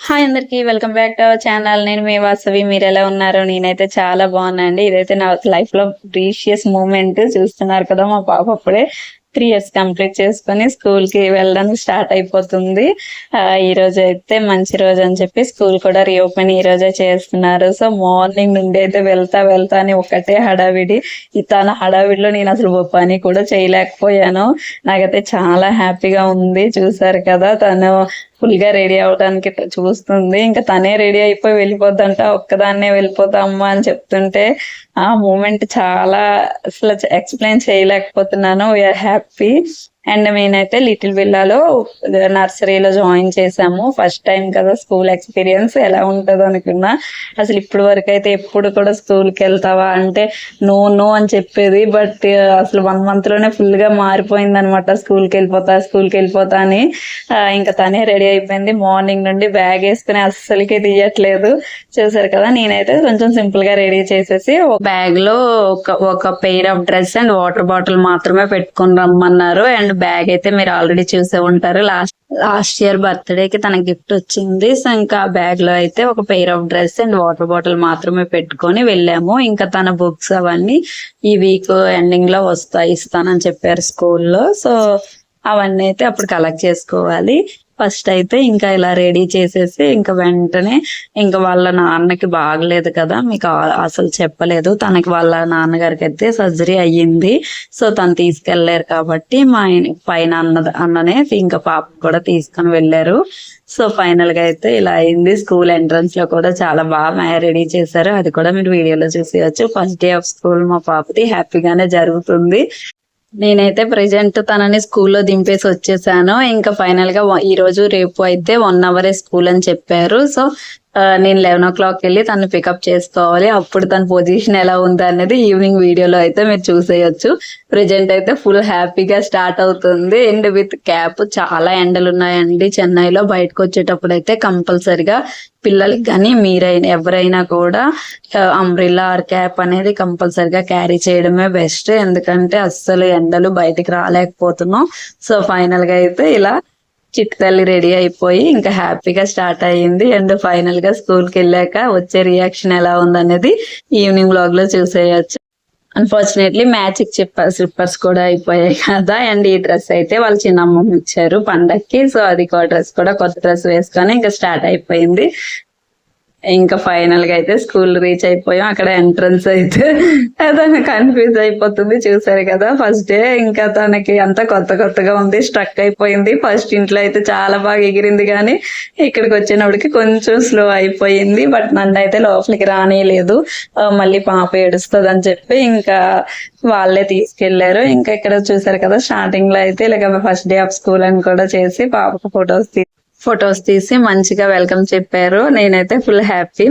Hi అందరికి welcome back to our channel. నేను మీ వాసవి. మీరు ఎలా ఉన్నారు? నేనైతే చాలా బాగున్నాండి. ఇదైతే నా లైఫ్ లో ప్రీషియస్ మూమెంట్. చూస్తున్నారు కదా, మా పాప అప్పుడే 3 years కంప్లీట్ చేసుకొని స్కూల్ కి వెళ్ళడానికి స్టార్ట్ అయిపోతుంది. ఈ రోజు అయితే మంచి రోజు అని చెప్పి స్కూల్ కూడా రీఓపెన్ ఈ రోజే చేస్తున్నారు. సో మార్నింగ్ నుండి అయితే వెళ్తా అని ఒకటే హడావిడి. తన హడావిడిలో నేను అసలు పని కూడా చేయలేకపోయాను. నాకైతే చాలా హ్యాపీగా ఉంది. చూసారు కదా, తను ఫుల్ గా రెడీ అవడానికి చూస్తుంది. ఇంకా తనే రెడీ అయిపోయి వెళ్ళిపోద్దంట. ఒక్కదాన్నే వెళ్ళిపోతా అమ్మా అని చెప్తుంటే ఆ మూమెంట్ చాలా అసలు ఎక్స్ప్లెయిన్ చేయలేకపోతున్నాను. We are happy. అండ్ నేనైతే లిటిల్ విల్లాలో నర్సరీలో జాయిన్ చేసాము. ఫస్ట్ టైం కదా స్కూల్ ఎక్స్పీరియన్స్. ఎలా ఉంటుందో అనుకున్నా. అసలు ఇప్పుడు వరకు అయితే ఎప్పుడు కూడా స్కూల్కి వెళ్తావా అంటే నో అని చెప్పేది. బట్ అసలు 1 month లోనే ఫుల్ గా మారిపోయింది అనమాట. స్కూల్కి వెళ్ళిపోతా అని. ఇంకా తనే రెడీ అయిపోయింది. మార్నింగ్ నుండి బ్యాగ్ వేసుకుని అస్సలకి తీయట్లేదు. చూసారు కదా, నేనైతే కొంచెం సింపుల్ గా రెడీ చేసేసి బ్యాగ్ లో ఒక pair of dress and water bottle మాత్రమే పెట్టుకుని రమ్మన్నారు. అండ్ బ్యాగ్ అయితే మీరు ఆల్రెడీ చూసే ఉంటారు. లాస్ట్ ఇయర్ బర్త్డేకి తన గిఫ్ట్ వచ్చింది. సో ఇంకా బ్యాగ్ లో అయితే ఒక pair of dress and water bottle మాత్రమే పెట్టుకొని వెళ్ళాము. ఇంకా తన బుక్స్ అవన్నీ ఈ వీక్ ఎండింగ్ లో ఇస్తానని చెప్పారు స్కూల్లో. సో అవన్నీ అయితే అప్పుడు కలెక్ట్ చేసుకోవాలి. ఫస్ట్ అయితే ఇంకా ఇలా రెడీ చేసేసి ఇంకా వెంటనే ఇంకా వాళ్ళ నాన్నకి బాగలేదు కదా, మీకు అసలు చెప్పలేదు. తనకి వాళ్ళ నాన్నగారికి అయితే సర్జరీ అయ్యింది. సో తను తీసుకెళ్లారు కాబట్టి మా పైన అన్ననే ఇంకా పాప కూడా తీసుకొని వెళ్ళారు. సో ఫైనల్ గా అయితే ఇలా అయింది. స్కూల్ ఎంట్రన్స్ లో కూడా చాలా బాగా రెడీ చేశారు. అది కూడా మీరు వీడియోలో చూసేయచ్చు. ఫస్ట్ డే ఆఫ్ స్కూల్ మా పాపది హ్యాపీగానే జరుగుతుంది. నేనైతే ప్రెజెంట్ తనని స్కూల్లో దింపేసి వచ్చేసాను. ఇంకా ఫైనల్ గా ఈ రోజు రేపు అయితే 1 hour స్కూల్ అని చెప్పారు. సో నేను 11 o'clock వెళ్ళి తను పికప్ చేసుకోవాలి. అప్పుడు తన పొజిషన్ ఎలా ఉంది అనేది ఈవినింగ్ వీడియోలో అయితే మీరు చూసేయచ్చు. ప్రెజెంట్ అయితే ఫుల్ హ్యాపీగా స్టార్ట్ అవుతుంది. And with cap. చాలా ఎండలు ఉన్నాయండి చెన్నైలో. బయటకు వచ్చేటప్పుడు అయితే కంపల్సరిగా పిల్లలకి కానీ మీరైనా ఎవరైనా కూడా అంబ్రిల్లా ఆర్ క్యాప్ అనేది కంపల్సరిగా క్యారీ చేయడమే బెస్ట్. ఎందుకంటే అస్సలు ఎండలు బయటికి రాలేకపోతున్నాం. సో ఫైనల్ గా అయితే ఇలా చిట్కల్లి రెడీ అయిపోయి ఇంకా హ్యాపీగా స్టార్ట్ అయ్యింది. అండ్ ఫైనల్ గా స్కూల్ కి వెళ్ళాక వచ్చే రియాక్షన్ ఎలా ఉందనేది ఈవినింగ్ వ్లాగ్ లో చూసేయచ్చు. అన్ఫార్చునేట్లీ మ్యాచింగ్ స్లిప్పర్స్ కూడా అయిపోయాయి కదా. అండ్ ఈ డ్రెస్ అయితే వాళ్ళ చిన్నమ్మ ఇచ్చారు పండక్కి. సో అది డ్రెస్ కూడా కొత్త డ్రెస్ వేసుకొని ఇంకా స్టార్ట్ అయిపోయింది. ఇంకా ఫైనల్ గా అయితే స్కూల్ రీచ్ అయిపోయాం. అక్కడ ఎంట్రన్స్ అయితే తను కన్ఫ్యూజ్ అయిపోతుంది. చూసారు కదా, ఫస్ట్ డే ఇంకా తనకి అంతా కొత్తగా ఉంది. స్ట్రక్ అయిపోయింది. ఫస్ట్ ఇంట్లో అయితే చాలా బాగా ఎగిరింది, కానీ ఇక్కడికి వచ్చినప్పటికి కొంచెం స్లో అయిపోయింది. బట్ నన్ను అయితే లోపలికి రానియలేదు. మళ్ళీ పాప ఏడుస్తుంది అని చెప్పి ఇంకా వాళ్ళే తీసుకెళ్లారు. ఇంకా ఇక్కడ చూసారు కదా, స్టార్టింగ్ లో అయితే ఇలాగ ఫస్ట్ డే ఆఫ్ స్కూల్ అని కూడా చేసి పాపకు ఫొటోస్ తీసి మంచిగా వెల్కమ్ చెప్పారు. నేనైతే ఫుల్ హ్యాపీ.